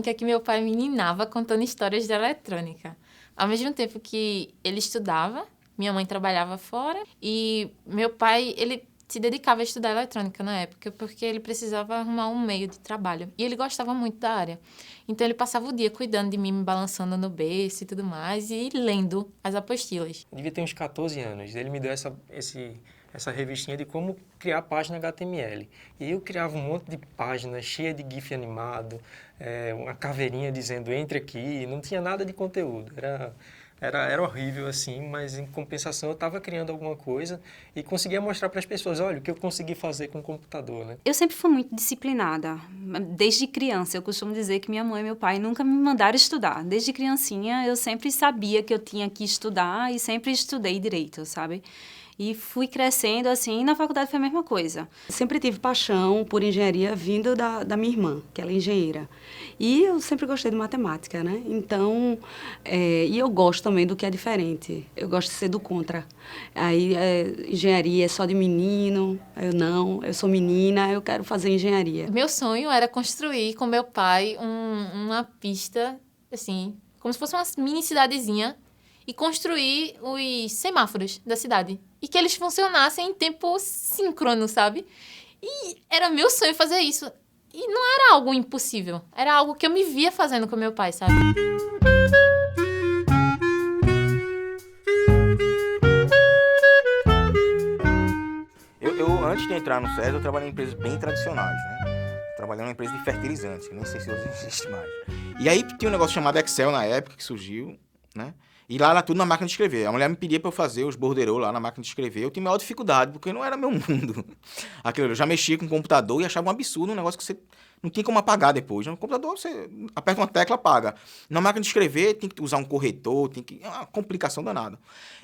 eletrônica que meu pai me ninava contando histórias de eletrônica. Ao mesmo tempo que ele estudava, minha mãe trabalhava fora e meu pai, ele se dedicava a estudar eletrônica na época porque ele precisava arrumar um meio de trabalho. E ele gostava muito da área. Então, ele passava o dia cuidando de mim, me balançando no berço e tudo mais e lendo as apostilas. Eu devia ter uns 14 anos. Ele me deu essa revistinha de como criar página HTML. E eu criava um monte de páginas cheia de GIF animado, uma caveirinha dizendo entre aqui, não tinha nada de conteúdo. Era horrível assim, mas em compensação eu estava criando alguma coisa e conseguia mostrar para as pessoas, olha, o que eu consegui fazer com o computador, né? Eu sempre fui muito disciplinada. Desde criança, eu costumo dizer que minha mãe e meu pai nunca me mandaram estudar. Desde criancinha, eu sempre sabia que eu tinha que estudar e sempre estudei direito, sabe? E fui crescendo assim, e na faculdade foi a mesma coisa. Sempre tive paixão por engenharia vindo da minha irmã, que ela é engenheira. E eu sempre gostei de matemática, né? Então, e eu gosto também do que é diferente. Eu gosto de ser do contra. Aí, engenharia é só de menino, eu sou menina, eu quero fazer engenharia. Meu sonho era construir com meu pai uma pista, assim, como se fosse uma mini cidadezinha, e construir os semáforos da cidade. E que eles funcionassem em tempo síncrono, sabe? E era meu sonho fazer isso. E não era algo impossível. Era algo que eu me via fazendo com meu pai, sabe? Eu antes de entrar no César, eu trabalhei em empresas bem tradicionais, né? Trabalhei numa empresa de fertilizantes, que nem sei se hoje existe mais. E aí tinha um negócio chamado Excel na época, que surgiu, né? E lá era tudo na máquina de escrever. A mulher me pedia para eu fazer os borderôs lá na máquina de escrever. Eu tinha maior dificuldade, porque não era meu mundo. Aquilo, eu já mexia com o computador e achava um absurdo, um negócio que você não tinha como apagar depois. No computador, você aperta uma tecla, apaga. Na máquina de escrever, tem que usar um corretor, é uma complicação danada.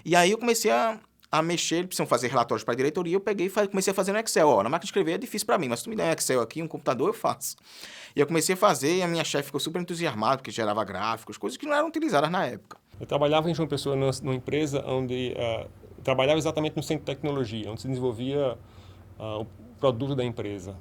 E aí eu comecei a mexer, eles precisam fazer relatórios para a diretoria, eu peguei e comecei a fazer no Excel. Ó, na máquina de escrever é difícil para mim, mas se tu me der um Excel aqui, um computador, eu faço. E eu comecei a fazer e a minha chefe ficou super entusiasmada, porque gerava gráficos, coisas que não eram utilizadas na época. Eu trabalhava em João Pessoa numa empresa onde trabalhava exatamente no centro de tecnologia, onde se desenvolvia o produto da empresa.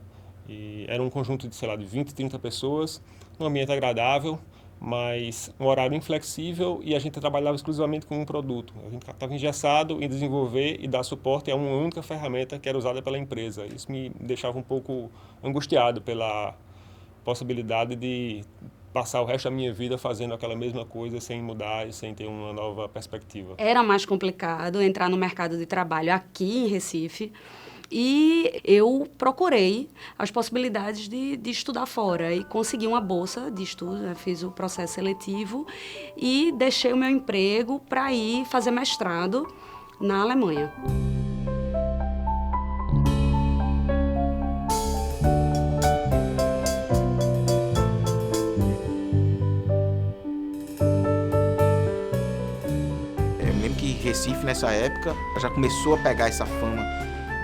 E era um conjunto de, sei lá, de 20, 30 pessoas, um ambiente agradável, mas um horário inflexível e a gente trabalhava exclusivamente com um produto. A gente estava engessado em desenvolver e dar suporte a uma única ferramenta que era usada pela empresa. Isso me deixava um pouco angustiado pela possibilidade de passar o resto da minha vida fazendo aquela mesma coisa sem mudar e sem ter uma nova perspectiva. Era mais complicado entrar no mercado de trabalho aqui em Recife e eu procurei as possibilidades de estudar fora e consegui uma bolsa de estudo, né? Fiz o processo seletivo e deixei o meu emprego para ir fazer mestrado na Alemanha. Recife, nessa época, já começou a pegar essa fama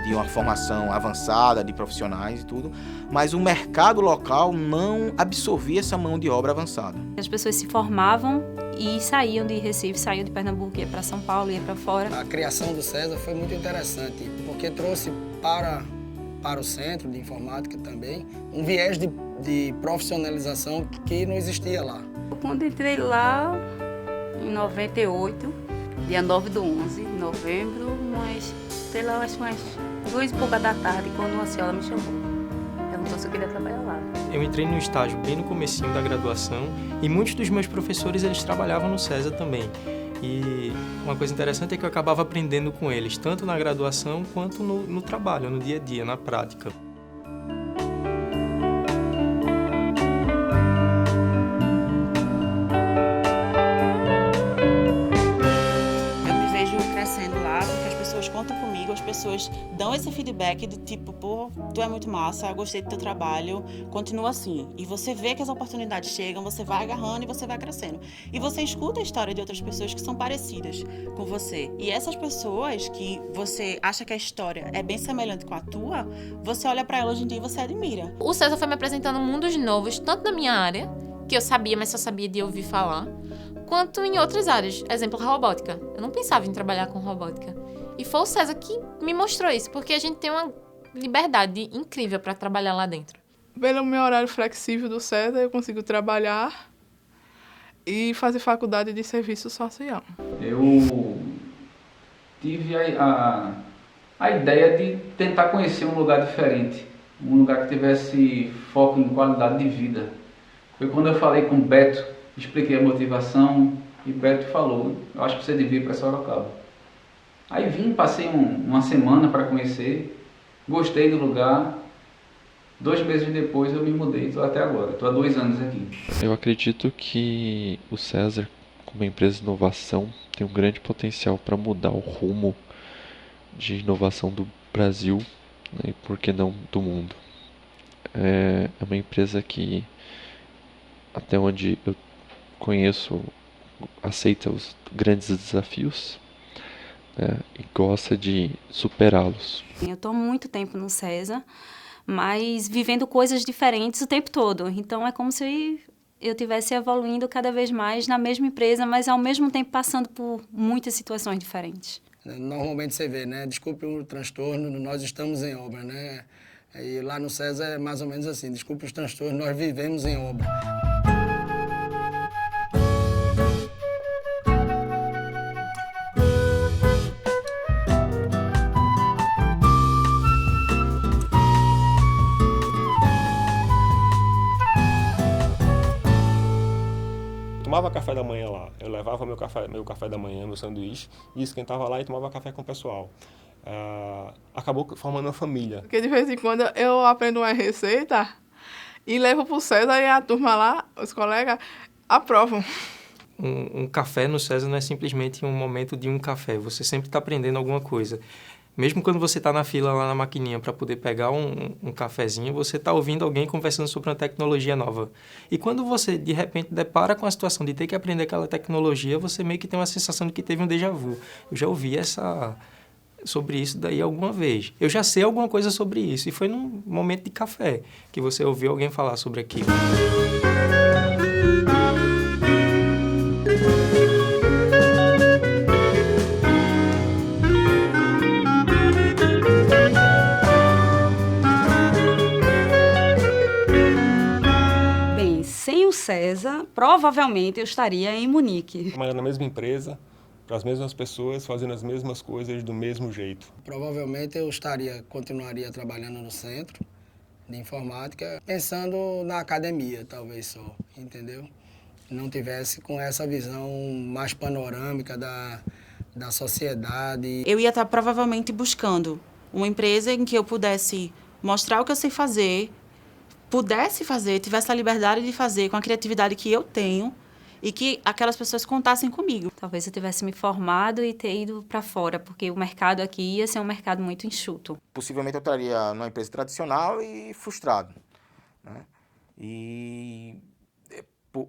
de uma formação avançada, de profissionais e tudo, mas o mercado local não absorvia essa mão de obra avançada. As pessoas se formavam e saíam de Recife, saíam de Pernambuco, ia para São Paulo, ia para fora. A criação do César foi muito interessante, porque trouxe para o centro de informática também um viés de profissionalização que não existia lá. Quando entrei lá, em 98, dia 9/11, novembro, mas sei lá, acho umas 2h pouca da tarde, quando uma senhora me chamou. Perguntou se eu queria trabalhar lá. Eu entrei no estágio bem no comecinho da graduação e muitos dos meus professores, eles trabalhavam no César também. E uma coisa interessante é que eu acabava aprendendo com eles, tanto na graduação quanto no trabalho, no dia a dia, na prática. Contam comigo, as pessoas dão esse feedback de tipo, pô, tu é muito massa, gostei do teu trabalho, continua assim. E você vê que as oportunidades chegam, você vai agarrando e você vai crescendo. E você escuta a história de outras pessoas que são parecidas com você. E essas pessoas que você acha que a história é bem semelhante com a tua, você olha pra elas hoje em dia e você admira. O César foi me apresentando mundos novos, tanto na minha área, que eu sabia, mas só sabia de ouvir falar, quanto em outras áreas. Exemplo, robótica. Eu não pensava em trabalhar com robótica. E foi o César que me mostrou isso, porque a gente tem uma liberdade incrível para trabalhar lá dentro. Pelo meu horário flexível do César, eu consigo trabalhar e fazer faculdade de serviço social. Eu tive a ideia de tentar conhecer um lugar diferente, um lugar que tivesse foco em qualidade de vida. Foi quando eu falei com o Beto, expliquei a motivação e Beto falou, eu acho que você devia ir para Sorocaba. Aí vim, passei uma semana para conhecer, gostei do lugar. 2 meses depois eu me mudei, estou até agora, estou há 2 anos aqui. Eu acredito que o César, como empresa de inovação, tem um grande potencial para mudar o rumo de inovação do Brasil, né, e por que não do mundo. É uma empresa que, até onde eu conheço, aceita os grandes desafios, né, e gosta de superá-los. Eu estou há muito tempo no César, mas vivendo coisas diferentes o tempo todo. Então, é como se eu estivesse evoluindo cada vez mais na mesma empresa, mas ao mesmo tempo passando por muitas situações diferentes. Normalmente você vê, né? Desculpe o transtorno, nós estamos em obra, né? E lá no César é mais ou menos assim, desculpe os transtornos, nós vivemos em obra. Tomava café da manhã lá, eu levava meu café da manhã, meu sanduíche, e esquentava lá e tomava café com o pessoal. Acabou formando uma família. Porque de vez em quando eu aprendo uma receita e levo pro César e a turma lá, os colegas, aprovam. Um café no César não é simplesmente um momento de um café, você sempre está aprendendo alguma coisa. Mesmo quando você está na fila lá na maquininha para poder pegar um cafezinho, você está ouvindo alguém conversando sobre uma tecnologia nova. E quando você, de repente, depara com a situação de ter que aprender aquela tecnologia, você meio que tem uma sensação de que teve um déjà vu. Eu já ouvi sobre isso daí alguma vez. Eu já sei alguma coisa sobre isso. E foi num momento de café que você ouviu alguém falar sobre aquilo. César, provavelmente eu estaria em Munique. Trabalhando na mesma empresa, para as mesmas pessoas, fazendo as mesmas coisas do mesmo jeito. Provavelmente eu continuaria trabalhando no centro de informática, pensando na academia, talvez só, entendeu? Não tivesse com essa visão mais panorâmica da sociedade. Eu ia estar provavelmente buscando uma empresa em que eu pudesse mostrar o que eu sei fazer, tivesse a liberdade de fazer com a criatividade que eu tenho e que aquelas pessoas contassem comigo. Talvez eu tivesse me formado e ter ido para fora, porque o mercado aqui ia ser um mercado muito enxuto. Possivelmente eu estaria numa empresa tradicional e frustrado, né? E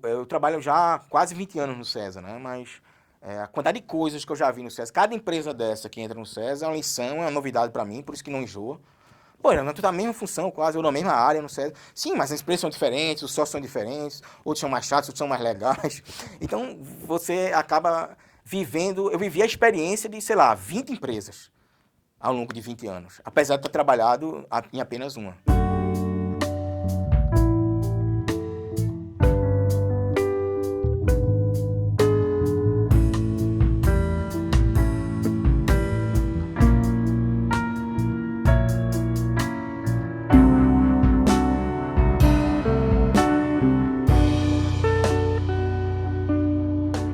eu trabalho já há quase 20 anos no César, né? Mas a quantidade de coisas que eu já vi no César, cada empresa dessa que entra no César é uma lição, é uma novidade para mim, por isso que não enjoa. Pô, tu tá na mesma função, quase, ou na mesma área, no César. Sim, mas as empresas são diferentes, os sócios são diferentes, outros são mais chatos, outros são mais legais. Então, você acaba vivendo... Eu vivi a experiência de, 20 empresas ao longo de 20 anos, apesar de ter trabalhado em apenas uma.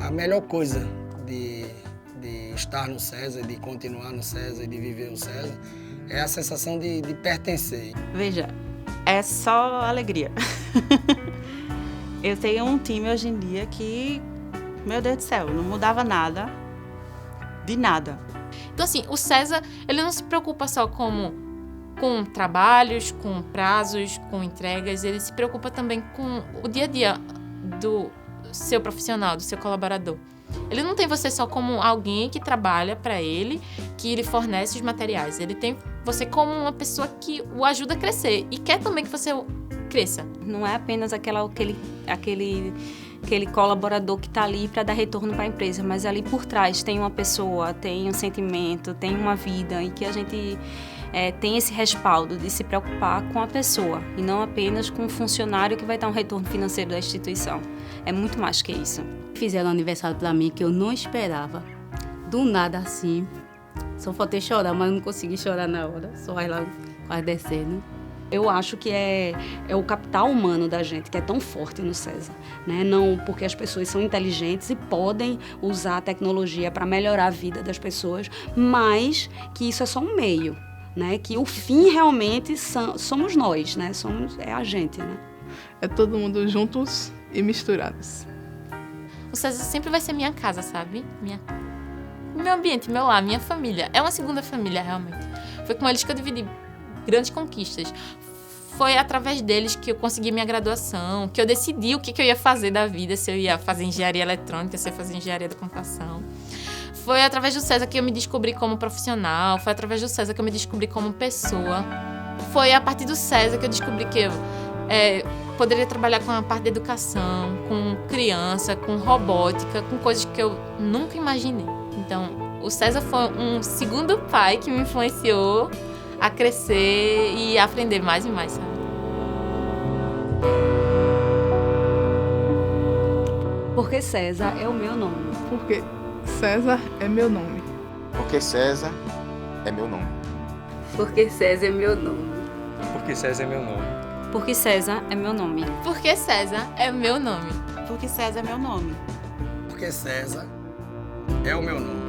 A melhor coisa de estar no César, de continuar no César, de viver o César, é a sensação de pertencer. Veja, é só alegria. Eu tenho um time hoje em dia que, meu Deus do céu, não mudava nada, de nada. Então, assim, o César, ele não se preocupa só com trabalhos, com prazos, com entregas, ele se preocupa também com o dia a dia do seu profissional, do seu colaborador. Ele não tem você só como alguém que trabalha para ele, que lhe fornece os materiais. Ele tem você como uma pessoa que o ajuda a crescer e quer também que você cresça. Não é apenas aquele colaborador que está ali para dar retorno para a empresa, mas ali por trás tem uma pessoa, tem um sentimento, tem uma vida e que a gente tem esse respaldo de se preocupar com a pessoa e não apenas com o funcionário que vai dar um retorno financeiro da instituição. É muito mais que isso. Fizeram um aniversário para mim que eu não esperava. Do nada assim. Só faltei chorar, mas eu não consegui chorar na hora. Só vai lá quase descendo. Eu acho que é o capital humano da gente que é tão forte no César, né? Não porque as pessoas são inteligentes e podem usar a tecnologia para melhorar a vida das pessoas, mas que isso é só um meio, né? Que o fim realmente somos nós, né? É a gente, né? É todo mundo juntos e misturados. O César sempre vai ser minha casa, sabe? Meu ambiente, meu lar, minha família. É uma segunda família, realmente. Foi com eles que eu dividi grandes conquistas. Foi através deles que eu consegui minha graduação, que eu decidi o que eu ia fazer da vida, se eu ia fazer engenharia eletrônica, se eu ia fazer engenharia da computação. Foi através do César que eu me descobri como profissional, foi através do César que eu me descobri como pessoa. Foi a partir do César que eu descobri que eu poderia trabalhar com a parte da educação, com criança, com robótica, com coisas que eu nunca imaginei. Então, o César foi um segundo pai que me influenciou a crescer e a aprender mais e mais, sabe? Porque César é o meu nome. Porque César é meu nome. Porque César é meu nome. Porque César é meu nome. Porque César é meu nome. Porque César é meu nome. Porque César é meu nome. Porque César é meu nome. Porque César é o meu nome.